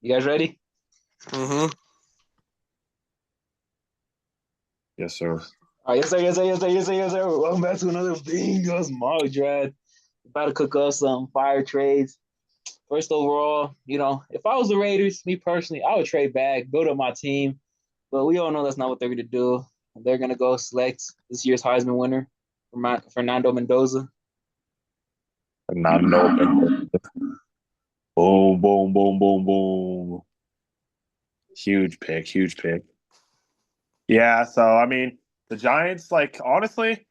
You guys ready? Mm-hmm. Yes, sir. All right, yes, sir, yes, sir, yes, sir, yes, sir, yes, sir. Welcome back to another Beangas mock draft. About to cook up some fire trades. First overall, if I was the Raiders, me personally, I would trade back, build up my team. But we all know that's not what they're going to do. They're going to go select this year's Heisman winner, Fernando Mendoza. Not open. Boom, boom, boom, boom, boom. Huge pick, huge pick. Yeah, so I mean, the Giants, like honestly,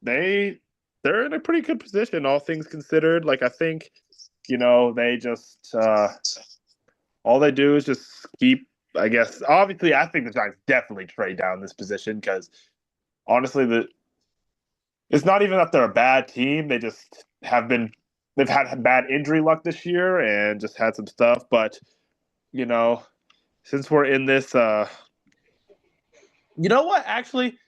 they're in a pretty good position, all things considered. Like I think, they just all they do is just keep. I guess obviously, I think the Giants definitely trade down this position because honestly, it's not even that they're a bad team. They just they've had bad injury luck this year and just had some stuff. But you know, since we're in this, you know what? Actually,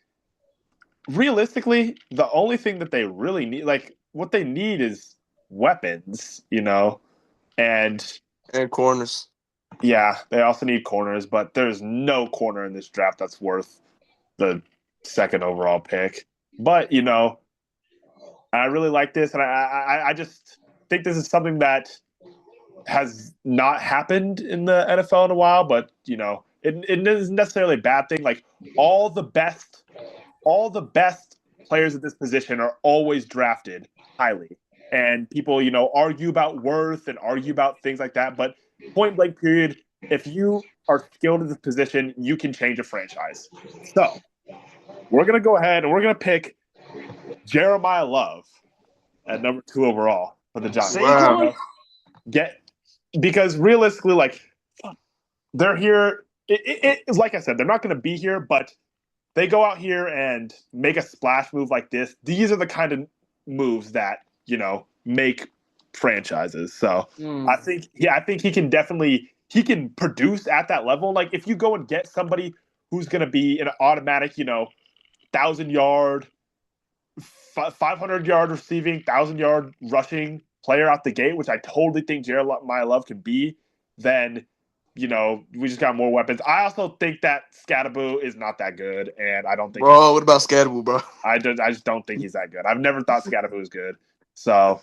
realistically, the only thing that they really need, like what they need, is weapons. And And corners. yeah, they also need corners. But there's no corner in this draft that's worth the second overall pick. But I really like this, and I just think this is something that has not happened in the NFL in a while. But it isn't necessarily a bad thing. Like all the best, all the best players at this position are always drafted highly, and people argue about worth and argue about things like that. But point blank, period. If you are skilled at this position, you can change a franchise. So we're gonna go ahead and we're gonna pick Jeremiah Love at number 2 overall for the Giants. Wow. Saquon? Get Because realistically, like they're here. It's like I said, they're not going to be here, but they go out here and make a splash move like this. These are the kind of moves that make franchises. So Mm. I think he can produce at that level. Like if you go and get somebody who's going to be an automatic, 1,000 yard 500-yard receiving, 1,000-yard rushing player out the gate, which I totally think Jeremiah Love can be, then, we just got more weapons. I also think that Scatterboo is not that good, and I don't think Bro, what about Scadaboo, bro? I just don't think he's that good. I've never thought Scatterboo was good. So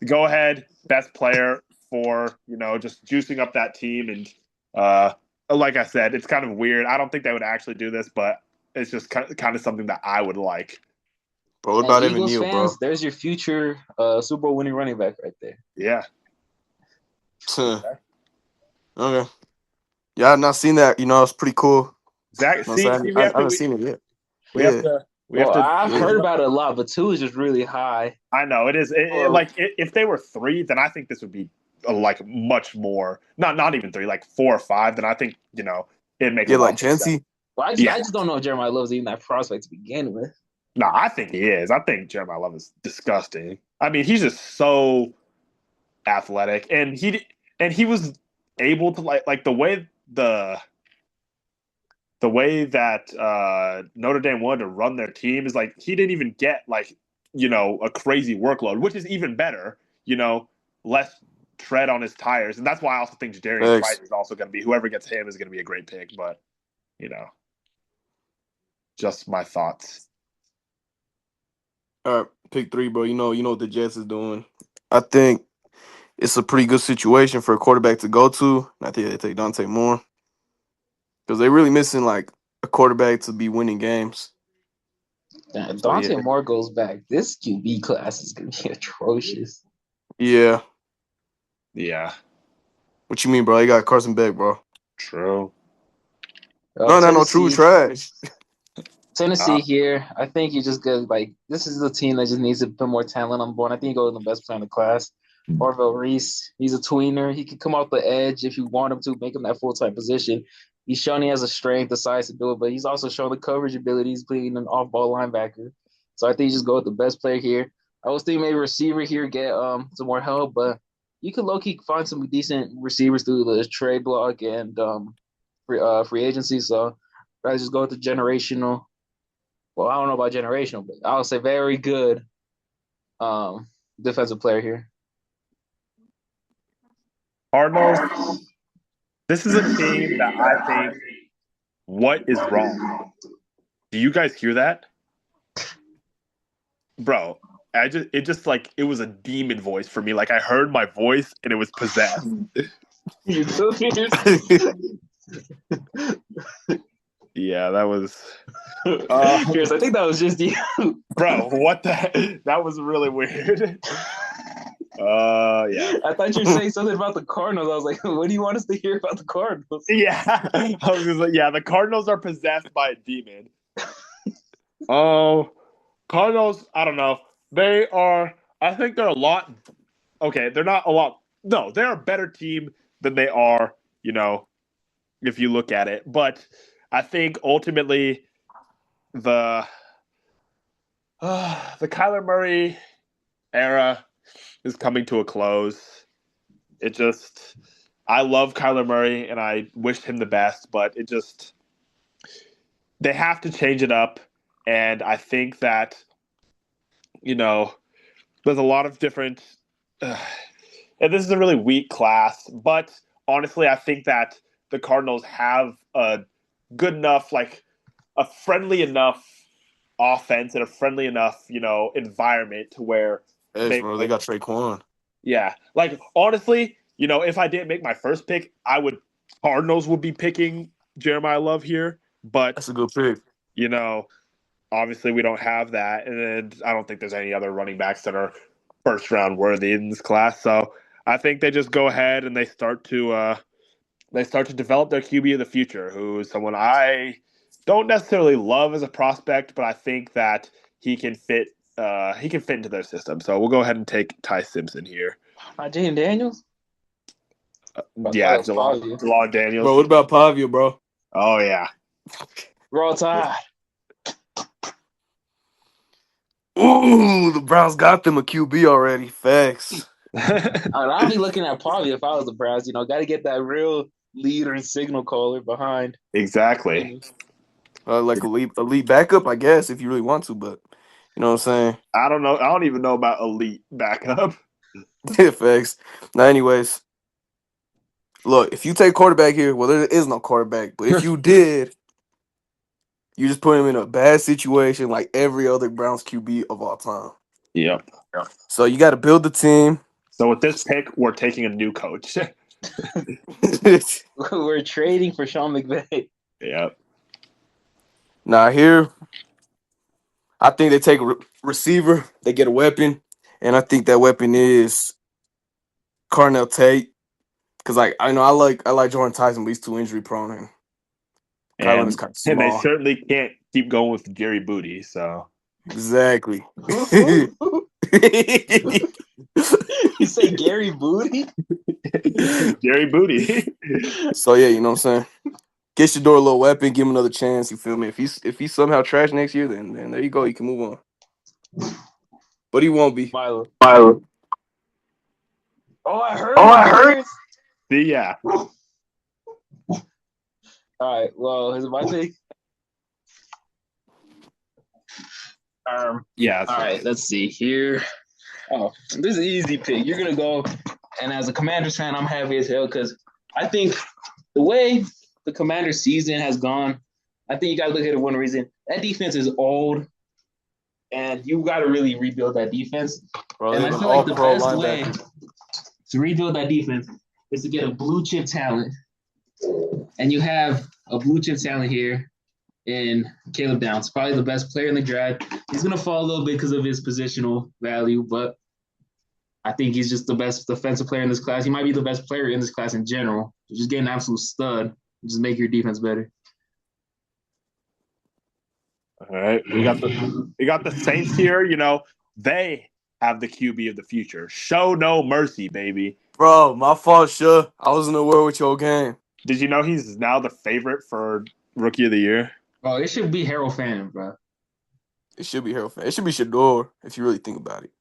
go ahead, best player for, just juicing up that team. And like I said, it's kind of weird. I don't think they would actually do this, but it's just kind of something that I would like. Bro, what And about Evan Eagles Neal, bro? fans, there's your future Super Bowl winning running back right there. Yeah. Okay. Yeah, I've not seen that. It's pretty cool. Zach, No, see, so see, I haven't seen it yet. we have Yeah. to, Well, I've switch heard it up. about it a lot, but 2 is just really high. I know it is. Like if they were 3, then I think this would be like much more. Not even 3, like 4 or 5. Then I think it'd make a Yeah, lot like more sense. Jancy. Well, I Yeah. just don't know if Jeremiah Love's even that prospect to begin with. No, I think he is. I think Jeremiah Love is disgusting. I mean, he's just so athletic, and he was able to like the way that Notre Dame wanted to run their team is like he didn't even get like a crazy workload, which is even better. Less tread on his tires, and that's why I also think Jadarius Price Thanks. is also going to be whoever gets him is going to be a great pick. But you know, just my thoughts. All right, pick 3, bro. You know what the Jets is doing. I think it's a pretty good situation for a quarterback to go to. I think they take Dante Moore because they're really missing like a quarterback to be winning games. So yeah, Dante Moore goes back. This QB class is going to be atrocious. yeah. Yeah, What you mean, bro? You got Carson Beck, bro. true. No, true Tennessee, trash. Tennessee here. I think you just get this is a team that just needs to put more talent on board. I think you go with the best player in the class. Orville Reese. He's a tweener. He can come off the edge if you want him to, make him that full-time position. He's shown he has a strength, the size to do it, but he's also shown the coverage abilities being an off-ball linebacker. So I think you just go with the best player here. I was thinking maybe receiver here, get some more help, but you could low-key find some decent receivers through the trade block and free agency. So I just go with the generational. Well, I don't know about generational, but I would say very good defensive player here. Cardinals. This is a team that I think, what is wrong? Do you guys hear that? Bro, it was a demon voice for me. Like I heard my voice and it was possessed. You too fierce. Yeah, that was Fierce, I think that was just you. bro, what the that was really weird. Yeah. I thought you were saying something about the Cardinals. I was like, what do you want us to hear about the Cardinals? Yeah. I was just like, yeah, the Cardinals are possessed by a demon. Oh, Cardinals, I don't know. I think they're a lot. Okay, they're not a lot. No, they're a better team than they are, if you look at it. But I think ultimately the the Kyler Murray era is coming to a close. It just, I love Kyler Murray and I wish him the best, but they have to change it up. And I think that, there's a lot of different, and this is a really weak class, but honestly, I think that the Cardinals have a good enough, like a friendly enough offense and a friendly enough, environment to where Yes, bro. They got Traquan. yeah. Like honestly, if I didn't make my first pick, Cardinals would be picking Jeremiah Love here. But That's a good pick. Obviously we don't have that, and I don't think there's any other running backs that are first round worthy in this class. So I think they just go ahead and they start to develop their QB of the future, who is someone I don't necessarily love as a prospect, but I think that he can fit. He can fit into their system. So we'll go ahead and take Ty Simpson here. Not Jaden Daniels? Yeah, Jalon Daniels. Bro, what about Pavia, bro? Oh yeah. Roll Tide. Ooh, the Browns got them a QB already. Facts. I'll be looking at Pavia if I was the Browns. Got to get that real leader and signal caller behind. Exactly. Like elite backup, I guess, if you really want to, but you know what I'm saying? I don't know. I don't even know about elite backup. Facts. Now, anyways, look, if you take quarterback here, well, there is no quarterback, but if you did, you just put him in a bad situation like every other Browns QB of all time. Yep. So you got to build the team. So with this pick, we're taking a new coach. We're trading for Sean McVay. Yep. Now here, I think they take a receiver, they get a weapon, and I think that weapon is Carnell Tate. Because I know I like Jordan Tyson, but he's too injury prone, and Kylan is kind of And they small. certainly can't keep going with Jerry Booty. So Exactly. You say Gary Booty? Jerry Booty. So yeah, you know what I'm saying. Get your door a little weapon, give him another chance. You feel me? If he's somehow trash next year, then there you go. You can move on. But he won't be. Milo. Milo. Oh, I heard. See, yeah. All right. Well, is it my pick? Yeah. All right. Let's see here. Oh, this is an easy pick. You're gonna go, and as a Commanders fan, I'm happy as hell because I think the way the Commanders season has gone, I think you got to look at it one reason. That defense is old, and you got to really rebuild that defense. Bro, and I feel like the best way to rebuild that defense is to get a blue chip talent. And you have a blue chip talent here in Caleb Downs, probably the best player in the draft. He's going to fall a little bit because of his positional value, but I think he's just the best defensive player in this class. He might be the best player in this class in general. Just get an absolute stud. Just make your defense better. All right. We got the Saints here. They have the QB of the future. Show no mercy, baby. Bro, my fault, sure. I wasn't aware with your game. Did you know he's now the favorite for Rookie of the Year? Bro, it should be Harold Phantom, bro. It should be Harold Fan. It should be Shador, if you really think about it.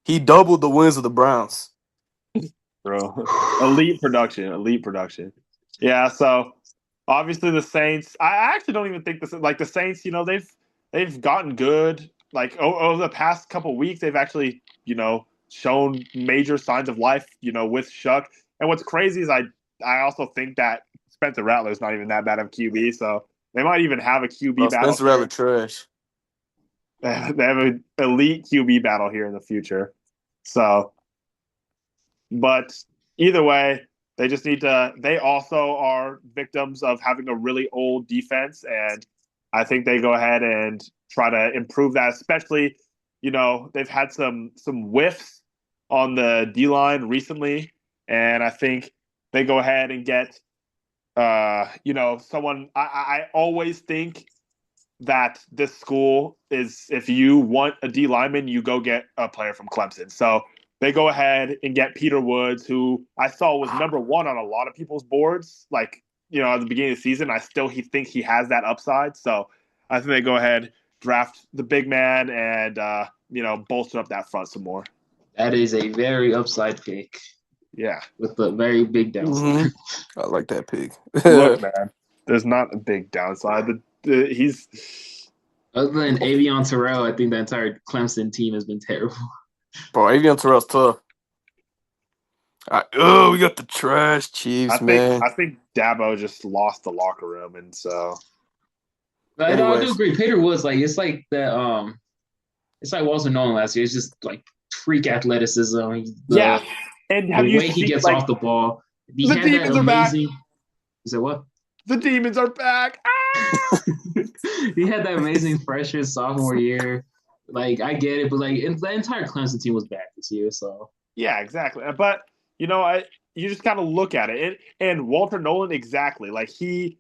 He doubled the wins of the Browns. Bro. Elite production. Yeah, so obviously the Saints, I actually don't even think the Saints, they've gotten good. Like over the past couple of weeks, they've actually, shown major signs of life, with Shuck. And what's crazy is I also think that Spencer Rattler's not even that bad of QB, so they might even have a QB Bro, battle. Spencer Rattler trash. They have an elite QB battle here in the future. So, but either way, they just need to. They also are victims of having a really old defense, and I think they go ahead and try to improve that. Especially, they've had some whiffs on the D line recently, and I think they go ahead and get, someone. I always think that this school is, if you want a D lineman, you go get a player from Clemson. So they go ahead and get Peter Woods, who I saw was number one on a lot of people's boards. Like, at the beginning of the season, he think he has that upside. So I think they go ahead, draft the big man, and bolster up that front some more. That is a very upside pick. Yeah, with a very big downside. I like that pick. Look, man, there's not a big downside. He's other than Avion Terrell, I think the entire Clemson team has been terrible. Bro, Avion Terrell's tough. We got the trash Chiefs, man. I think Dabo just lost the locker room, and so. I do agree. Peter Woods, it's like that. It's like Walter Nolan last year. It's just like freak athleticism. And have the way he gets off the ball. The demons are back. You said what? The demons are back. He had that amazing freshman sophomore year. I get it, but the entire Clemson team was bad this year. So yeah, exactly. But you just got to look at it. And Walter Nolan, exactly. When he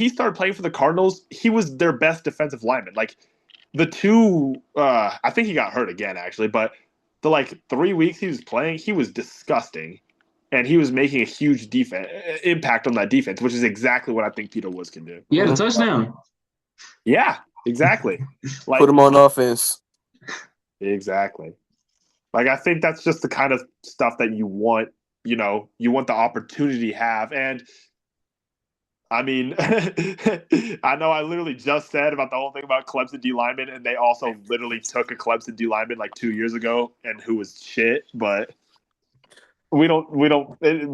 started playing for the Cardinals, he was their best defensive lineman. The two, I think he got hurt again, actually, but the 3 weeks he was playing, he was disgusting. And he was making a huge impact on that defense, which is exactly what I think Peter Woods can do. He had a touchdown. Yeah, exactly. Put him on offense. Exactly. I think that's just the kind of stuff that you want, you want the opportunity to have. And I mean, I know I literally just said about the whole thing about Clemson D lineman, and they also literally took a Clemson D lineman 2 years ago, and who was shit. But we don't.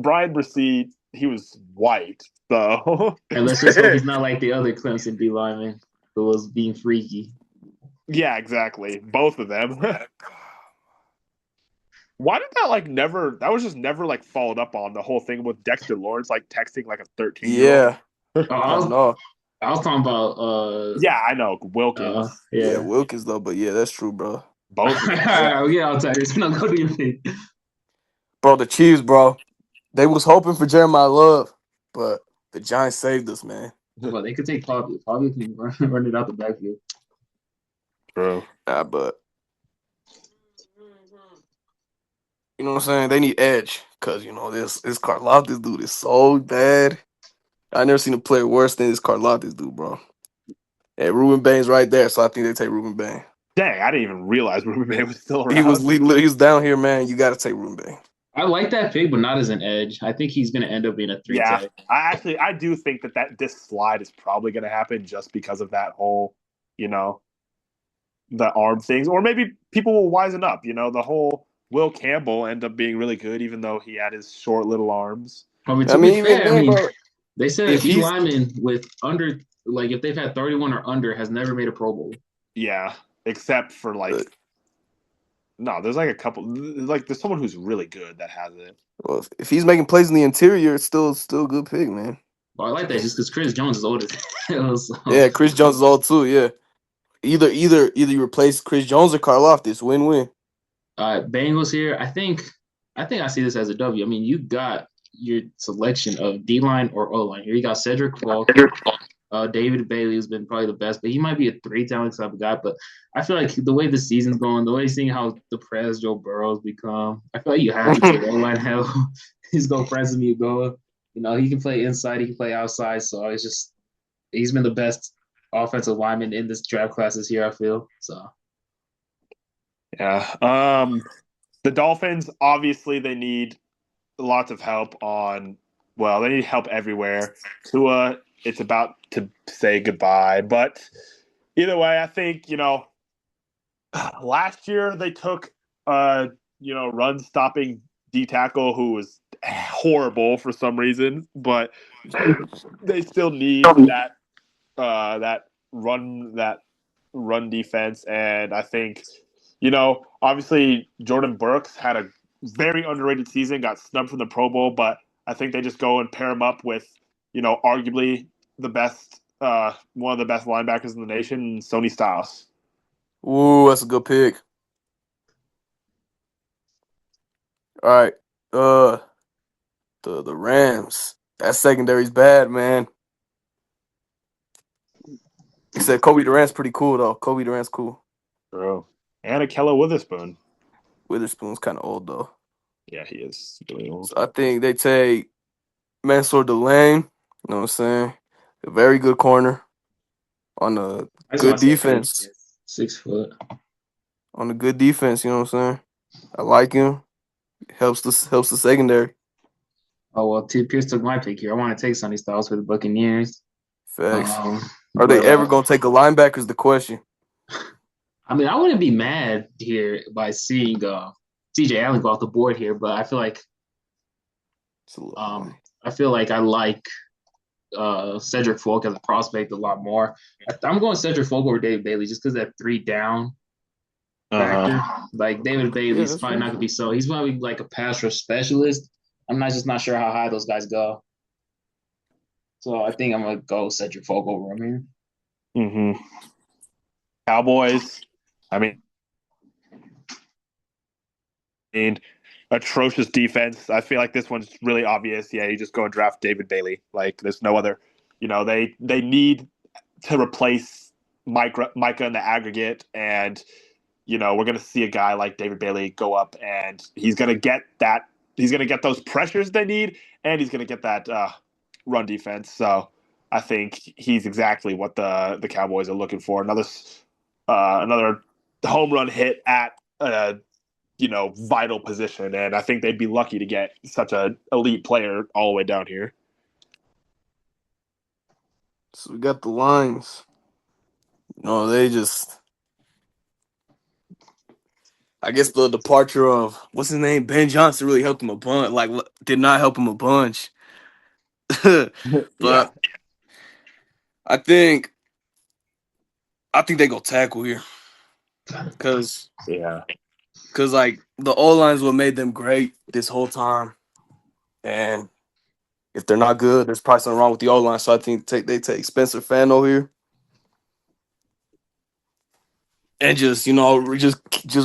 Brian Brissett, he was white, so. And let's just hope he's not like the other Clemson D lineman who was being freaky. Yeah, exactly. Both of them. Why did that never? That was just never followed up on, the whole thing with Dexter Lawrence texting a 13-year-old. Yeah. I was talking about. Yeah, I know Wilkins. Yeah, Wilkins though, but yeah, that's true, bro. Both. Yeah, I'll tell you. No, go to your thing. Bro, the Chiefs, bro. They was hoping for Jeremiah Love, but the Giants saved us, man. Well, they could take Pablo. Pablo can run it out the backfield. Bro. But you know what I'm saying? They need edge because this Karlaftis dude is so bad. I never seen a player worse than this Karlaftis dude, bro. And Ruben Bain's right there, so I think they take Ruben Bain. Dang, I didn't even realize Ruben Bain was still around. He was down here, man. You got to take Ruben Bain. I like that pick, but not as an edge. I think he's going to end up being a 3 tech. I do think that this slide is probably going to happen just because of that whole, the arm things. Or maybe people will wisen up, the whole Will Campbell end up being really good, even though he had his short little arms. They said a D lineman with under, if they've had 31 or under, has never made a Pro Bowl. Yeah, except for no, there's a couple. There's someone who's really good that has it. Well, if he's making plays in the interior, it's still a good pick, man. Well, I like that just because Chris Jones is older. Yeah, Chris Jones is old too. Yeah, either you replace Chris Jones or Karlaftis. Win-win. Bengals here. I think I see this as a W. I mean, you got your selection of D line or O line here. You got Cedric Falk. David Bailey has been probably the best, but he might be a 3 talent type of guy. But I feel like the way the season's going, the way seeing how depressed Joe Burrow's become, I feel like you have to take O-line help. He's going Francis Mugoa. He can play inside, he can play outside. So it's just he's been the best offensive lineman in this draft class this year, I feel. So yeah. The Dolphins, obviously they need lots of help they need help everywhere. Tua, it's about to say goodbye. But either way, I think, last year they took run-stopping D tackle who was horrible for some reason, but they still need that run defense, and I think obviously Jordan Burks had a very underrated season, got snubbed from the Pro Bowl, but I think they just go and pair him up with arguably the best one of the best linebackers in the nation, Sony Styles. Ooh, that's a good pick. All right. The Rams. That secondary's bad, man. Except Kobe Durant's pretty cool though. Kobe Durant's cool. True. And Akella Witherspoon. Witherspoon's kind of old though. Yeah, he is really old. So I think they take Mansour Delane. You know what I'm saying? A very good corner on a good defense. 6 foot. On a good defense, you know what I'm saying? I like him. Helps the secondary. Oh well, Pierce took my pick here. I want to take Sonny Styles for the Buccaneers. Facts. Are they ever gonna take a linebacker? Is the question. I mean, I wouldn't be mad here by seeing CJ Allen go off the board here, but I feel like I like Cedric Folk as a prospect a lot more. I'm going Cedric Folk over David Bailey just because that 3 down factor. Like David Bailey's probably not gonna be so. He's probably like a pass rush specialist. I'm not sure how high those guys go. So I think I'm gonna go Cedric Folk over him here. Mm-hmm. Cowboys. I mean, atrocious defense. I feel like this one's really obvious. Yeah, you just go and draft David Bailey. Like, there's no other. They need to replace Micah in the aggregate, and we're going to see a guy like David Bailey go up, and he's going to get that. He's going to get those pressures they need, and he's going to get that run defense. So I think he's exactly what the Cowboys are looking for. Another home run hit at vital position, and I think they'd be lucky to get such an elite player all the way down here. So we got the Lions. They just. I guess the departure of what's his name, Ben Johnson, really helped him a bunch. Like, did not help him a bunch. But Yeah. I think they go tackle here because like the O line's what made them great this whole time, and if they're not good, there's probably something wrong with the O line. So I think they take Spencer Fano here. And just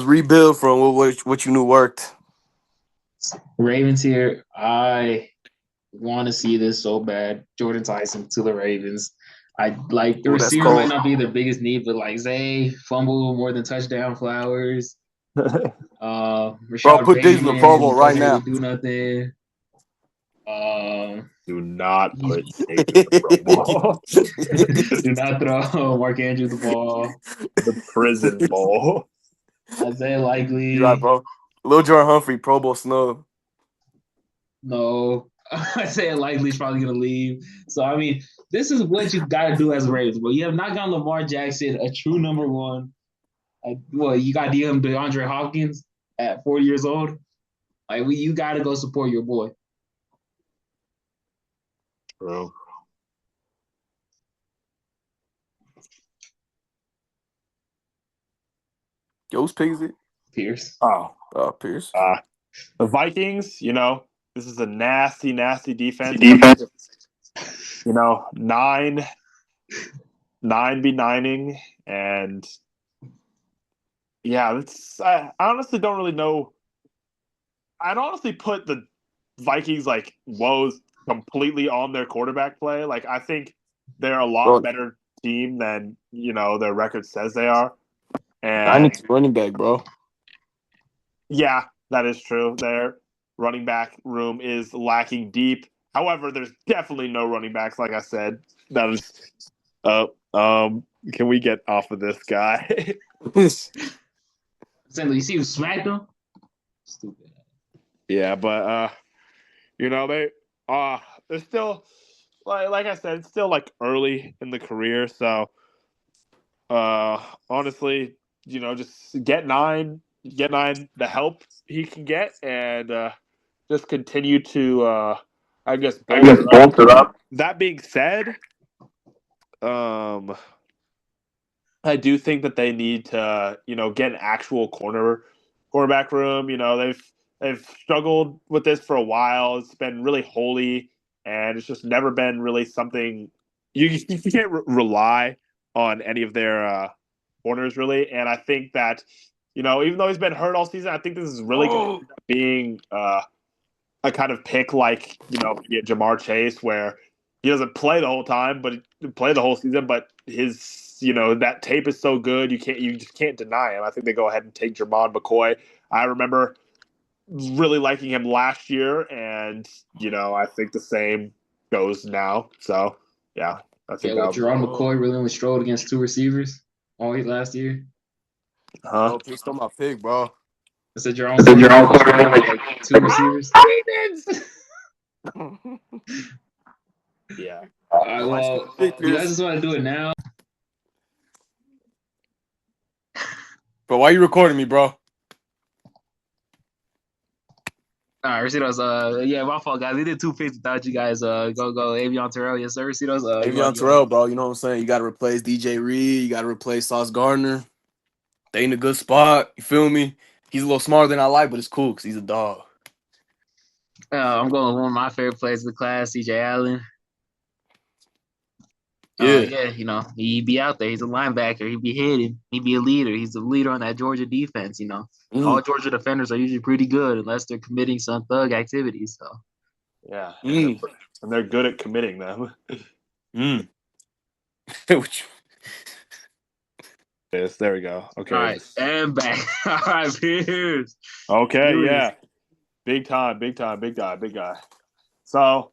rebuild from what you knew worked. Ravens here. I want to see this so bad. Jordan Tyson to the Ravens. I like the receiver might not be their biggest need, but like Zay fumble more than touchdown. Flowers. Bro, put these in the Pro Bowl right now. Do nothing. Do not put safety in the Pro Bowl. Do not throw Mark Andrews the ball. The prison bowl. Isaiah Likely. You're right, bro. Lil Jordan Humphrey, Pro Bowl snub. No. Isaiah Likely's probably going to leave. So, I mean, this is what you got to do as a Ravens. But you have not gotten Lamar Jackson, a true number one. You got DeAndre Hopkins at 40 years old. Like, you got to go support your boy. True. Yo, whose pick is it? Pierce. Oh, Pierce. The Vikings, this is a nasty, nasty defense. 9-9ing, and yeah, I honestly don't really know. I'd honestly put the Vikings woes completely on their quarterback play. Like, I think they're a lot better team than their record says they are. And I need running back, bro. Yeah, that is true. Their running back room is lacking deep. However, there's definitely no running backs. Like I said, that is. Can we get off of this guy? You see who smacked him? Stupid. Yeah, but they're still like I said, it's still early in the career. So, honestly, just get nine the help he can get, and just continue to, I guess, bolster up. That being said, I do think that they need to, get an actual cornerback room. They've struggled with this for a while. It's been really holy, and it's just never been really something you can't rely on any of their corners really. And I think that even though he's been hurt all season, I think this is really going to end up being a kind of pick like maybe a Jamar Chase where he doesn't play the whole time, but he play the whole season. But his that tape is so good you just can't deny him. I think they go ahead and take Jermon McCoy. I remember really liking him last year, and I think the same goes now. So yeah, I think that. Jerome McCoy really only struggled against two receivers all last year. Bro, please stole my pick, bro. I said Jerome McCoy struggled with like two receivers. Yeah. All right, well, you guys just want to do it now? Bro, why you recording me, bro? All right, Recitos, yeah, my fault, guys. We did 2 picks without you guys. Go, Avion Terrell. Yes, sir, Recitos. Avion Terrell, bro. You know what I'm saying? You got to replace DJ Reed. You got to replace Sauce Gardner. They in a good spot. You feel me? He's a little smarter than I like, but it's cool because he's a dog. I'm going with one of my favorite players of the class, CJ Allen. Yeah, he'd be out there. He's a linebacker. He'd be hitting. He'd be a leader. He's a leader on that Georgia defense. All Georgia defenders are usually pretty good unless they're committing some thug activities. So, yeah, and they're good at committing them. Yes, there we go. Okay. All right, and back. All right, Pierce. Okay, yeah. Big time. Big guy. So,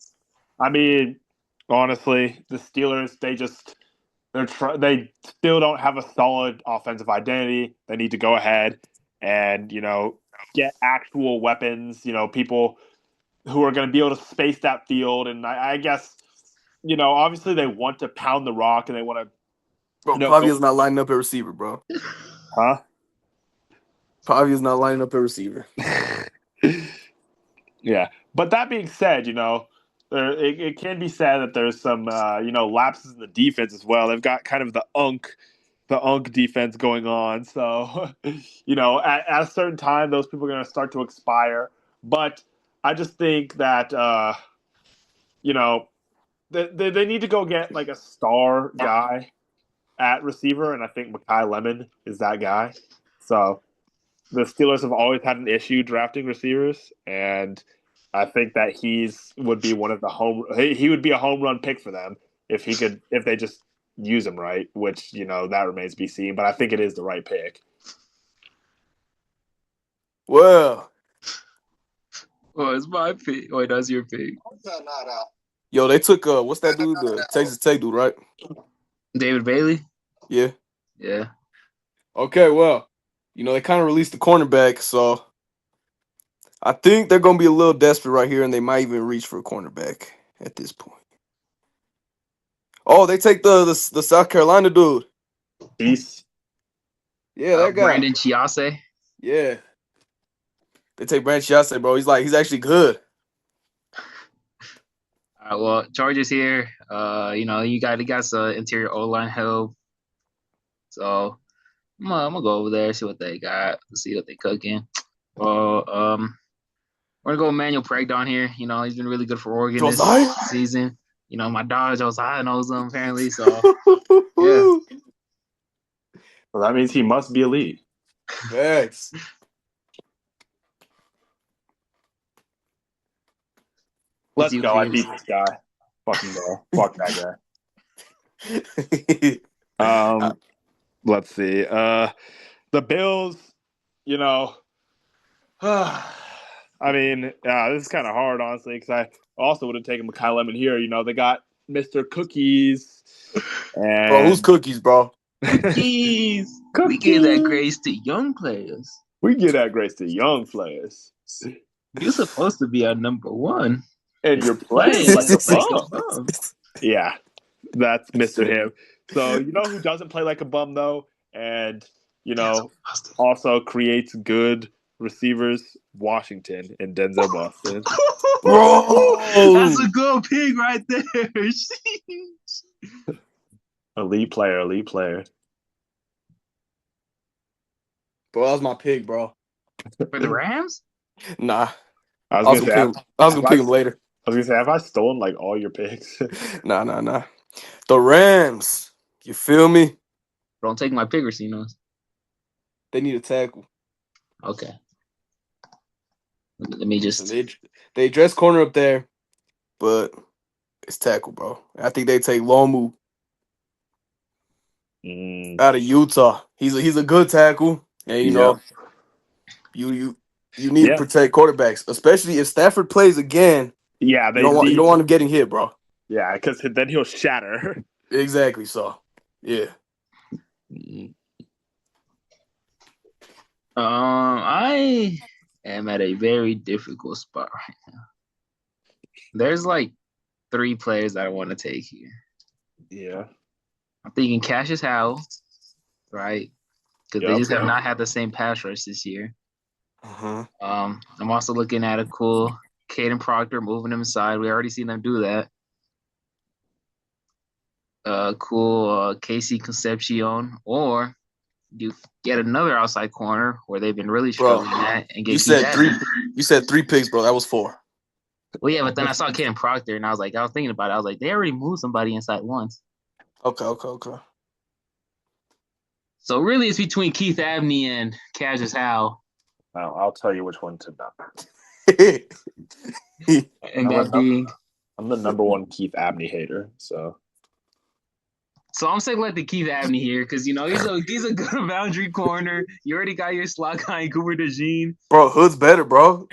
I mean, honestly, the Steelers, they still don't have a solid offensive identity. They need to go ahead and, get actual weapons, people who are going to be able to space that field. And I guess, obviously they want to pound the rock and they want to. Bro, Pavia's not lining up a receiver, bro. Huh? Pavia's not lining up a receiver. Yeah. But that being said, it can be said that there's some, lapses in the defense as well. They've got kind of the unk defense going on. So, at a certain time, those people are going to start to expire. But I just think that, they need to go get like a star guy at receiver, and I think Mekhi Lemon is that guy. So the Steelers have always had an issue drafting receivers, and I think that he would be a home run pick for them if they just use him right, which that remains to be seen. But I think it is the right pick. Well, it's my pick. Wait, that's your pick. Yo, they took what's that dude? The Texas Tech dude, right? David Bailey. Yeah. Yeah. Okay, well, they kind of released the cornerback, so I think they're gonna be a little desperate right here, and they might even reach for a cornerback at this point. Oh, they take the South Carolina dude. Peace. Yeah, that guy. Brandon Chiase. Yeah. They take Brandon Chiase, bro. He's actually good. All right, well, Chargers here. You got some interior O-line help. So I'm gonna go over there, see what they got, see what they cooking. Well, we're gonna go Emmanuel Pragdon here. He's been really good for Oregon this season. My dog Josiah knows him apparently. So yeah. Well, that means he must be elite. Thanks. Let's go. I beat this guy. Fucking go. Fuck that guy. Let's see. The Bills, I mean, this is kind of hard, honestly, because I also would have taken Mekhi Lemon here. They got Mr. Cookies. And... Bro, who's Cookies, bro? Cookies. We give that grace to young players. You're supposed to be our number one. And you're playing like a bum. Yeah, that's Mr. Him. So, who doesn't play like a bum, though? And, also creates good receivers, Washington and Denzel Boston. That's Bro. a good pick right there. Elite player, elite player. Bro, that was my pick, bro. For the Rams? Nah. I was I was gonna gonna say, pick him. I was have gonna I, pick him later. have I stolen like all your picks? Nah. The Rams. You feel me? Don't take my pick, Racinos. They need a tackle. Okay. Let me So just. they dress corner up there, but it's tackle, bro. I think they take Lomu Mm, out of Utah. He's a good tackle, and yeah, you need to yeah, protect quarterbacks, especially if Stafford plays again. yeah. You They don't need, want him getting hit, bro. yeah, because then he'll shatter. Exactly. So yeah. I am at a very difficult spot right now. There's like 3 players that I want to take here. Yeah. I'm thinking Cassius Howell, right? Because they Yep. just have not had the same pass rush this year. Uh-huh. I'm also looking at a cool Caden Proctor moving him inside. We already seen them do that. Cool Casey Concepcion, or you get another outside corner where they've been really Bro, struggling at and you get Keith said three. Adams. You said 3 picks, bro. That was 4. Well, yeah, but then I saw Caden Proctor and I was thinking about it. I was like, they already moved somebody inside once. Okay. So really, it's between Keith Abney and Cassius Howell. I'll tell you which one to number. And that being. I'm the number one Keith Abney hater. So I'm selecting Keith Abney here because he's a good boundary corner. You already got your slot guy Cooper DeJean. Bro, Hood's better, bro.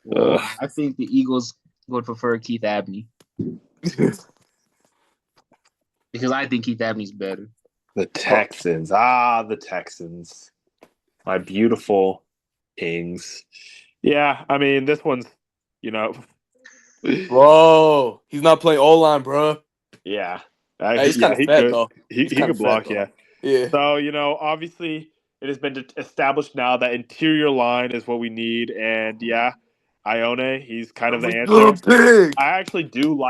Well, I think the Eagles would prefer Keith Abney because I think Keith Abney's better. the Texans, the Texans, my beautiful Kings. Yeah, I mean this one's, Bro, he's not playing O-line, bro. yeah, He's kind of he fat could though. he He's kind could of fat block, though. yeah. Yeah. So obviously it has been established now that interior line is what we need, and yeah, Ione, he's kind of That the was a answer. good pick. I actually do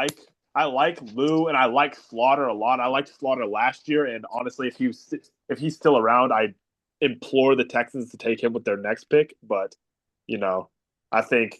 I like Lou and I like Slaughter a lot. I liked Slaughter last year, and honestly, if he's still around, I implore the Texans to take him with their next pick. But I think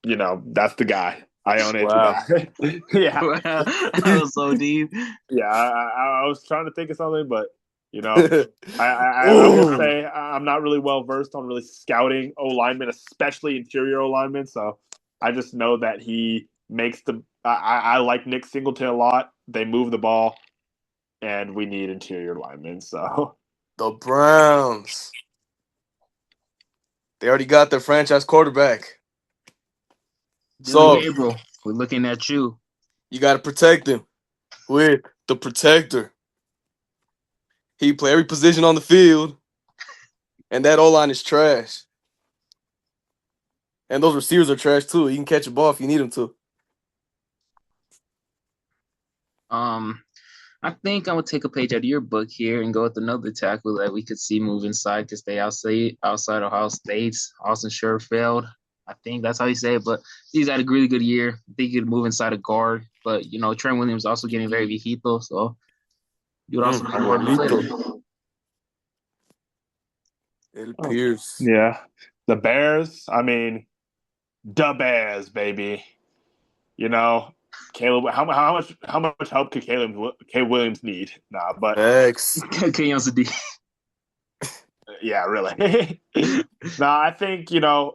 that's the guy. Ione is the Wow. guy. Yeah, That was so deep. yeah. I was trying to think of something, but I will Ooh. say I'm not really well versed on really scouting O linemen, especially interior O linemen. So I just know that he makes the. I like Nick Singleton a lot. They move the ball, and we need interior linemen. So The Browns. They already got their franchise quarterback. Dylan So Gabriel, we're looking at you. you got to protect him with the protector. He play every position on the field, and that O-line is trash. And those receivers are trash too. He can catch a ball if you need him to. I think I'm gonna take a page out of your book here and go with another tackle that we could see move inside to stay outside Ohio State's Austin Sherfield. I think that's how you say it, but he's had a really good year. I think he could move inside a guard, but Trent Williams also getting very viejito, so you would also be more Abuelito. It appears. yeah, the Bears. I mean, the Bears, baby. Caleb. How much help could Caleb Williams need? Nah, but X. Chaos D. yeah, really. No, I think,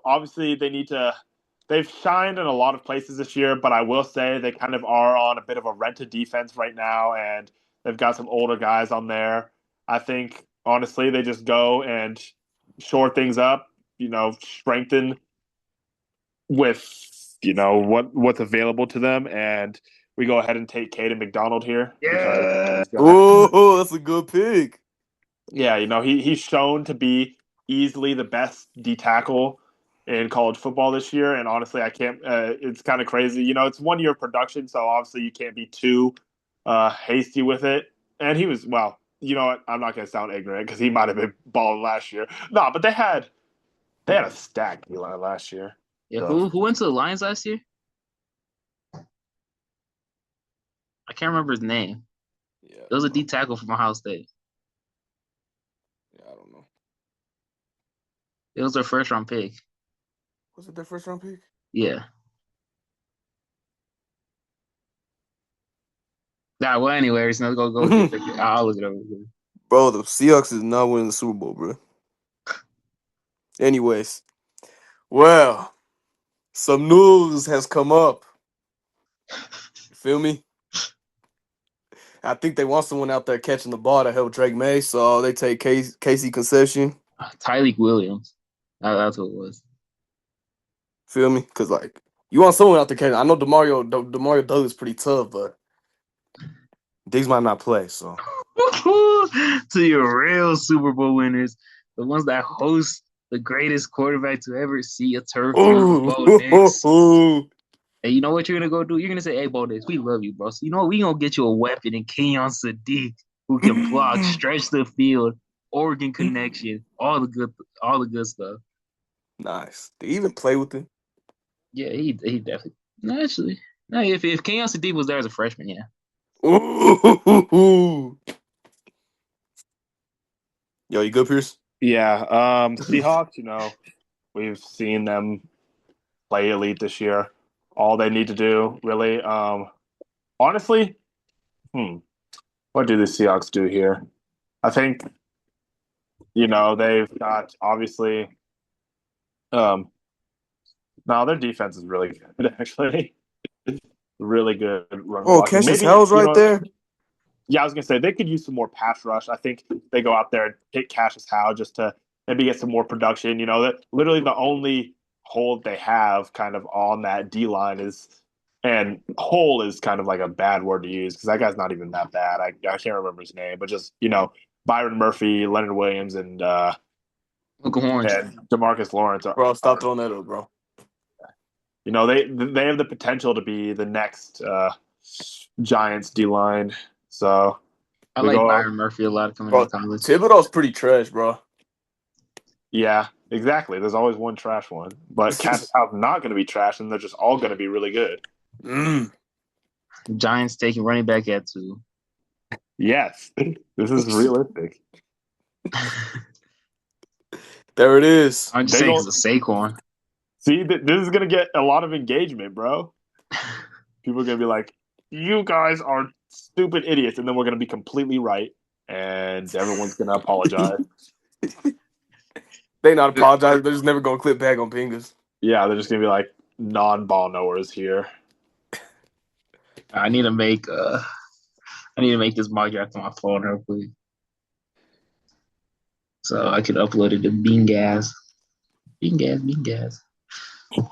obviously they need to. They've shined in a lot of places this year, but I will say they kind of are on a bit of a rented defense right now, and they've got some older guys on there. I think, honestly, they just go and shore things up, strengthen with, what's available to them, and we go ahead and take Caden McDonald here because he's gonna. Oh, that's a good pick. Yeah, he's shown to be easily the best D tackle in college football this year, and honestly, I can't. It's kind of crazy. It's 1 year of production, so obviously you can't be too hasty with it. And he was you know what? I'm not going to sound ignorant because he might have been balling last year. No, but they had a stacked D-line last year. Yeah, So. who went to the Lions last year? I can't remember his name. Yeah, It was a D tackle from Ohio State. I don't know. It was their first round pick. Was it their first round pick? Yeah. Nah, well, anyways, let's go with the I'll look it up. Bro, the Seahawks is not winning the Super Bowl, bro. Anyways, well, some news has come up. You feel me? I think they want someone out there catching the ball to help Drake May, so they take Casey Concession. Tyleek Williams. That's what it was. Feel me? Because, like, you want someone out there catching. I know Demario Douglas is pretty tough, but Diggs might not play, so. To your real Super Bowl winners, the ones that host the greatest quarterback to ever see a turf field, Bo Nix. And you know what you're gonna go do? You're gonna say, "Hey, Bo Nix, we love you, bro. So you know what? We gonna get you a weapon in Kenyon Sadiq who can block, stretch the field, Oregon connection, all the good stuff." Nice. They even play with him. Yeah, he definitely. No, actually, no. If Kenyon Sadiq was there as a freshman, yeah. Ooh. Yo, you good, Pierce? Yeah, Seahawks, you know, we've seen them play elite this year. All they need to do, really, honestly, what do the Seahawks do here? I think, you know, they've got obviously, no, their defense is really good, actually. Really good run Oh, blocking. Cassius Maybe, Howell's you right know, there. yeah, I was gonna say they could use some more pass rush. I think they go out there and hit Cassius Howe just to maybe get some more production. You know, that literally the only hole they have kind of on that D line is, and hole is kind of like a bad word to use because that guy's not even that bad. I can't remember his name, but just you know Byron Murphy, Leonard Williams, Uncle Orange. and Demarcus Lawrence Bro, stop are throwing that up, bro. you know they have the potential to be the next Giants D line. So I we like go. Byron Murphy a lot coming out Bro, of college. Thibodeau's pretty trash, bro. Yeah, exactly. There's always one trash one, but Cassius Howe's not going to be trash, and they're just all going to be really good. Giants taking running back at 2. Yes, this is realistic. There it is. I'm just They saying go because of Saquon. see. This is going to get a lot of engagement, bro. People are going to be like, "You guys are stupid idiots," and then we're going to be completely right, and everyone's going to apologize. They not apologize. They're just never gonna clip back on Beangas. Yeah, they're just going to be like non-ball knowers here. I need to make this mock draft on my phone real quick, so I can upload it to Beangas. Beangas. All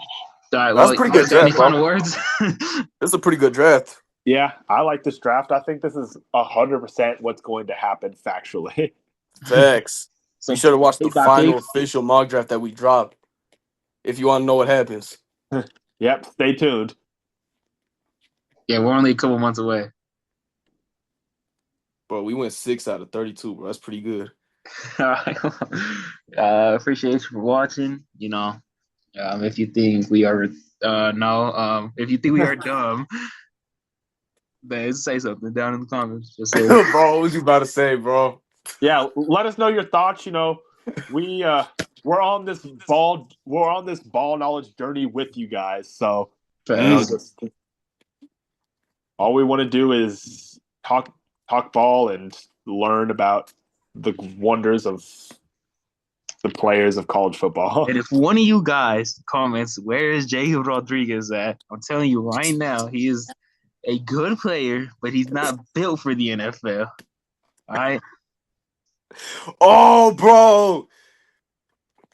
right. That's a Well, pretty you good guys got any draft, bro. final words? It's a pretty good draft. Yeah, I like this draft. I think this is 100% what's going to happen factually. Facts. So You should have watched the pick by final pick. official mock draft that we dropped. If you want to know what happens. Yep, stay tuned. Yeah, we're only a couple months away. Bro, we went 6 out of 32, bro. That's pretty good. Appreciate you for watching. You know, if you think we are if you think we are dumb, then say something down in the comments. Just say, Bro, what was you about to say, bro? Yeah, let us know your thoughts. You know, we're on this ball knowledge journey with you guys. So you know, just all we want to do is talk ball and learn about the wonders of the players of college football. And if one of you guys comments, where is Jacob Rodriguez at? I'm telling you right now, he is a good player, but he's not built for the NFL. All right. Oh, bro.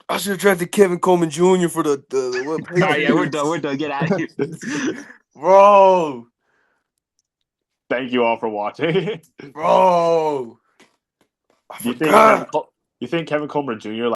I should have drafted Kevin Coleman Jr. for the what? All right, yeah, we're done. We're done. Get out of here. Bro. Thank you all for watching. Bro. I Do forgot. you think Kevin Coleman Jr.